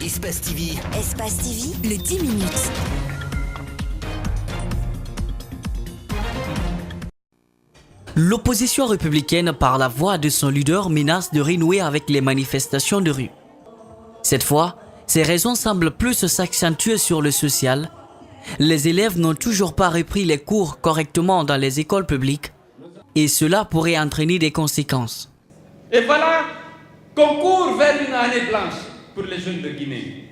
Espace TV. Espace TV, le 10 minutes. L'opposition républicaine, par la voix de son leader, menace de renouer avec les manifestations de rue. Cette fois, ces raisons semblent plus s'accentuer sur le social. Les élèves n'ont toujours pas repris les cours correctement dans les écoles publiques et cela pourrait entraîner des conséquences. Et voilà qu'on court vers une année blanche pour les jeunes de Guinée.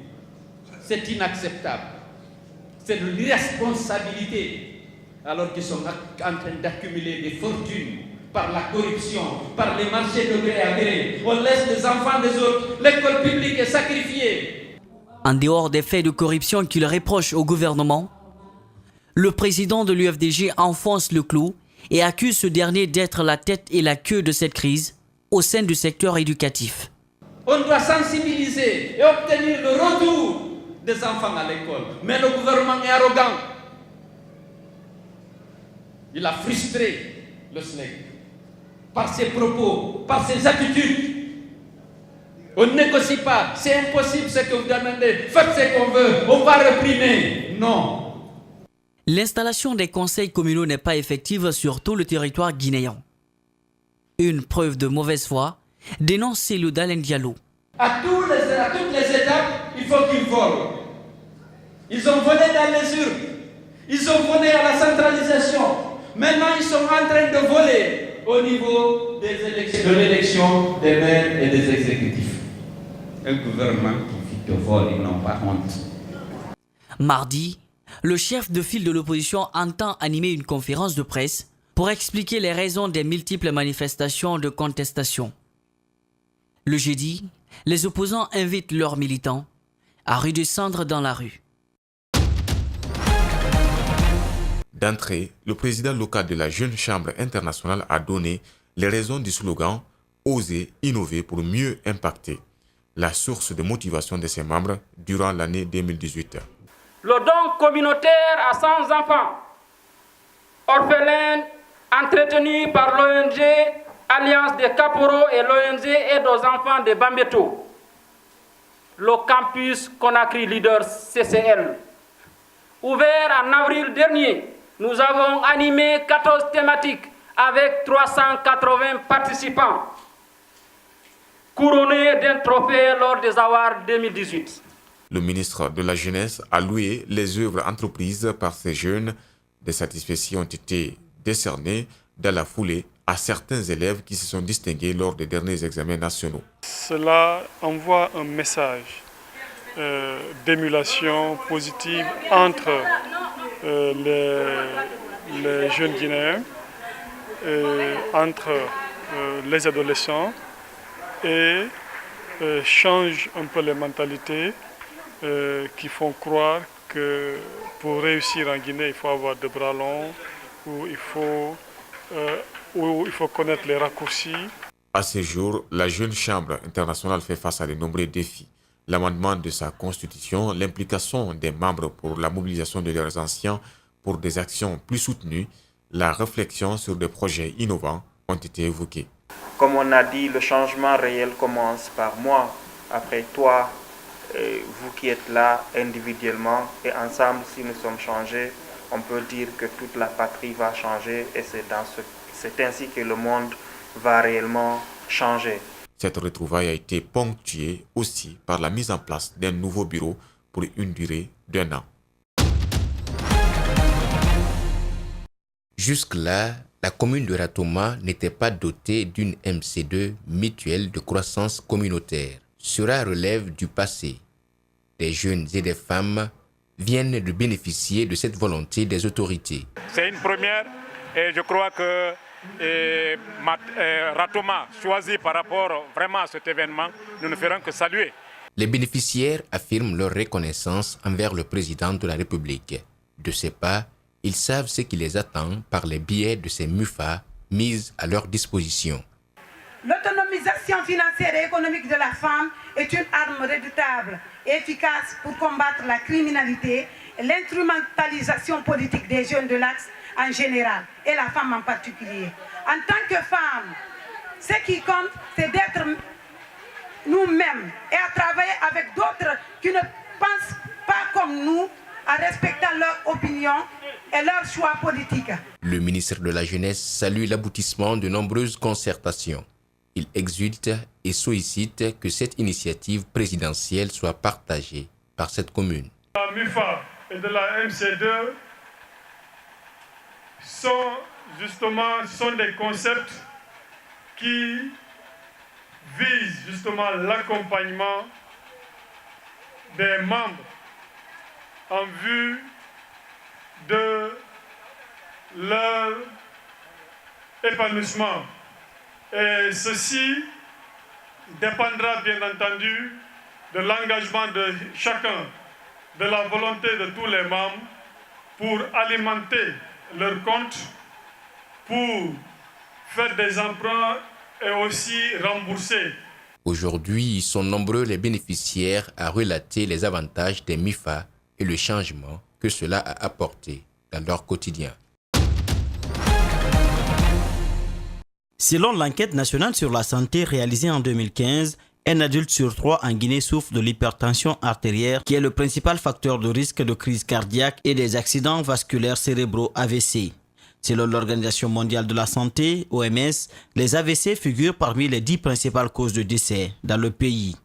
C'est inacceptable. C'est de l'irresponsabilité. Alors qu'ils sont en train d'accumuler des fortunes par la corruption, par les marchés de gré à gré. On laisse les enfants des autres. L'école publique est sacrifiée. En dehors des faits de corruption qu'il reproche au gouvernement, le président de l'UFDG enfonce le clou et accuse ce dernier d'être la tête et la queue de cette crise au sein du secteur éducatif. On doit sensibiliser et obtenir le retour des enfants à l'école. Mais le gouvernement est arrogant. Il a frustré le SNEC par ses propos, par ses attitudes. On ne négocie pas, c'est impossible ce que vous demandez, faites ce qu'on veut, on va réprimer. Non. L'installation des conseils communaux n'est pas effective sur tout le territoire guinéen. Une preuve de mauvaise foi, dénonce Cellou Dalein Diallo. À toutes les étapes, il faut qu'ils volent. Ils ont volé dans les urnes, ils ont volé à la centralisation. Maintenant, ils sont en train de voler au niveau des élections, de l'élection des maires et des exécutifs. Un gouvernement qui vit de vol, ils n'ont pas honte. Mardi, le chef de file de l'opposition entend animer une conférence de presse pour expliquer les raisons des multiples manifestations de contestation. Le jeudi, les opposants invitent leurs militants à redescendre dans la rue. D'entrée, le président local de la Jeune Chambre internationale a donné les raisons du slogan « Oser innover pour mieux impacter », la source de motivation de ses membres durant l'année 2018. Le don communautaire à 100 enfants, orphelins entretenus par l'ONG Alliance des Caporaux et l'ONG Aide aux enfants de Bambeto. Le campus Conakry Leaders CCL. Ouvert en avril dernier, nous avons animé 14 thématiques avec 380 participants, couronnés d'un trophée lors des Awards 2018. Le ministre de la Jeunesse a loué les œuvres entreprises par ces jeunes. Des satisfactions ont été décernées dans la foulée à certains élèves qui se sont distingués lors des derniers examens nationaux. Cela envoie un message d'émulation positive entre les jeunes Guinéens, entre les adolescents et change un peu les mentalités qui font croire que pour réussir en Guinée, il faut avoir des bras longs, ou il faut connaître les raccourcis. À ce jour, la Jeune Chambre internationale fait face à de nombreux défis. L'amendement de sa constitution, l'implication des membres pour la mobilisation de leurs anciens pour des actions plus soutenues, la réflexion sur des projets innovants ont été évoqués. Comme on a dit, le changement réel commence par moi, après toi, vous qui êtes là individuellement et ensemble, si nous sommes changés, on peut dire que toute la patrie va changer et c'est ainsi que le monde va réellement changer. Cette retrouvaille a été ponctuée aussi par la mise en place d'un nouveau bureau pour une durée d'1 an. Jusque-là, la commune de Ratoma n'était pas dotée d'une MC2 mutuelle de croissance communautaire. Cela relève du passé. Des jeunes et des femmes viennent de bénéficier de cette volonté des autorités. C'est une première et je crois que Ratoma choisi par rapport vraiment à cet événement, nous ne ferons que saluer. Les bénéficiaires affirment leur reconnaissance envers le président de la République. De ces pas, ils savent ce qui les attend par les biais de ces MUFA mises à leur disposition. L'autonomisation financière et économique de la femme est une arme redoutable et efficace pour combattre la criminalité et l'instrumentalisation politique des jeunes de l'Axe en général et la femme en particulier. En tant que femme, ce qui compte, c'est d'être nous-mêmes et à travailler avec d'autres qui ne pensent pas comme nous, en respectant leur opinion et leurs choix politiques. Le ministre de la Jeunesse salue l'aboutissement de nombreuses concertations. Il exulte et sollicite que cette initiative présidentielle soit partagée par cette commune. La MIFA et de la MC2 sont des concepts qui visent justement l'accompagnement des membres en vue de leur épanouissement. Et ceci dépendra bien entendu de l'engagement de chacun, de la volonté de tous les membres pour alimenter leur compte, pour faire des emprunts et aussi rembourser. Aujourd'hui, ils sont nombreux les bénéficiaires à relater les avantages des MIFA et le changement que cela a apporté dans leur quotidien. Selon l'enquête nationale sur la santé réalisée en 2015, un adulte sur 3 en Guinée souffre de l'hypertension artérielle qui est le principal facteur de risque de crise cardiaque et des accidents vasculaires cérébraux AVC. Selon l'Organisation mondiale de la santé, OMS, les AVC figurent parmi les 10 principales causes de décès dans le pays.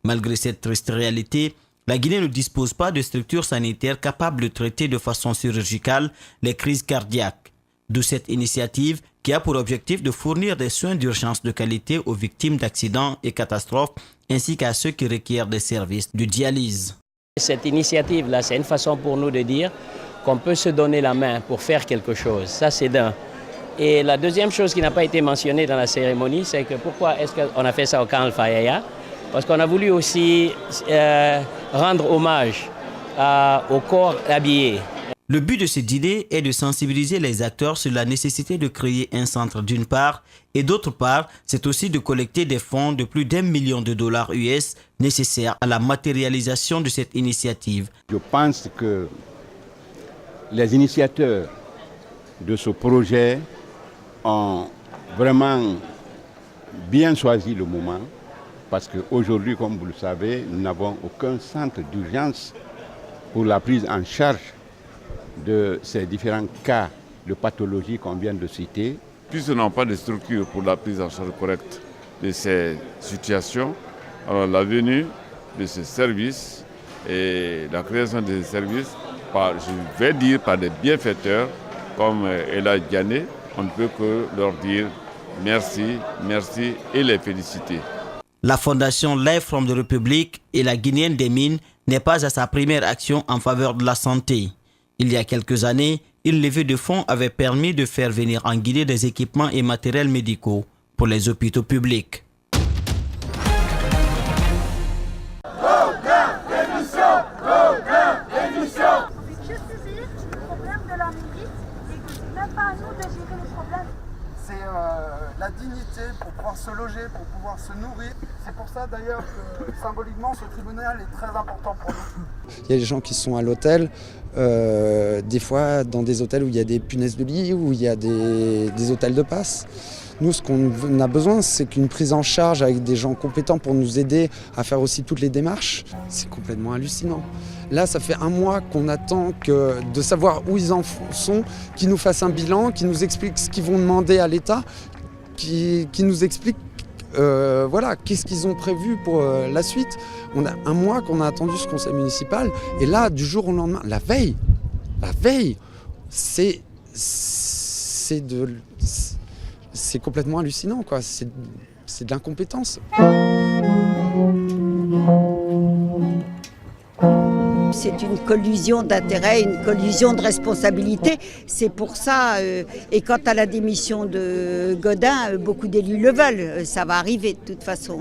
Malgré cette triste réalité, la Guinée ne dispose pas de structures sanitaires capables de traiter de façon chirurgicale les crises cardiaques. D'où cette initiative qui a pour objectif de fournir des soins d'urgence de qualité aux victimes d'accidents et catastrophes ainsi qu'à ceux qui requièrent des services de dialyse. Cette initiative-là, c'est une façon pour nous de dire qu'on peut se donner la main pour faire quelque chose. Ça, c'est d'un. Et la deuxième chose qui n'a pas été mentionnée dans la cérémonie, c'est que pourquoi est-ce qu'on a fait ça au camp Al-Fayaya? Parce qu'on a voulu aussi rendre hommage au corps habillé. Le but de ce dîner est de sensibiliser les acteurs sur la nécessité de créer un centre d'une part et d'autre part, c'est aussi de collecter des fonds de plus d'1 million de dollars US nécessaires à la matérialisation de cette initiative. Je pense que les initiateurs de ce projet ont vraiment bien choisi le moment parce qu'aujourd'hui, comme vous le savez, nous n'avons aucun centre d'urgence pour la prise en charge de ces différents cas de pathologie qu'on vient de citer. Puisque nous n'avons pas de structure pour la prise en charge correcte de ces situations, alors la venue de ce service et la création de ces services, je vais dire par des bienfaiteurs comme Ella Diané, on ne peut que leur dire merci, merci et les féliciter. La fondation Life from the Republic et la Guinéenne des Mines n'est pas à sa première action en faveur de la santé. Il y a quelques années, une levée de fonds avait permis de faire venir en Guinée des équipements et matériels médicaux pour les hôpitaux publics. La dignité pour pouvoir se loger, pour pouvoir se nourrir. C'est pour ça d'ailleurs que symboliquement ce tribunal est très important pour nous. Il y a des gens qui sont à l'hôtel, des fois dans des hôtels où il y a des punaises de lit, où il y a des hôtels de passe. Nous, ce qu'on a besoin, c'est qu'une prise en charge avec des gens compétents pour nous aider à faire aussi toutes les démarches. C'est complètement hallucinant. Là, ça fait 1 mois qu'on attend de savoir où ils en sont, qu'ils nous fassent un bilan, qu'ils nous expliquent ce qu'ils vont demander à l'État, qui nous expliquent voilà, qu'est-ce qu'ils ont prévu pour la suite. On a 1 mois qu'on a attendu ce conseil municipal, et là, du jour au lendemain, la veille, c'est complètement hallucinant, quoi. C'est de l'incompétence. C'est une collusion d'intérêts, une collusion de responsabilités. C'est pour ça, et quant à la démission de Godin, beaucoup d'élus le veulent. Ça va arriver de toute façon.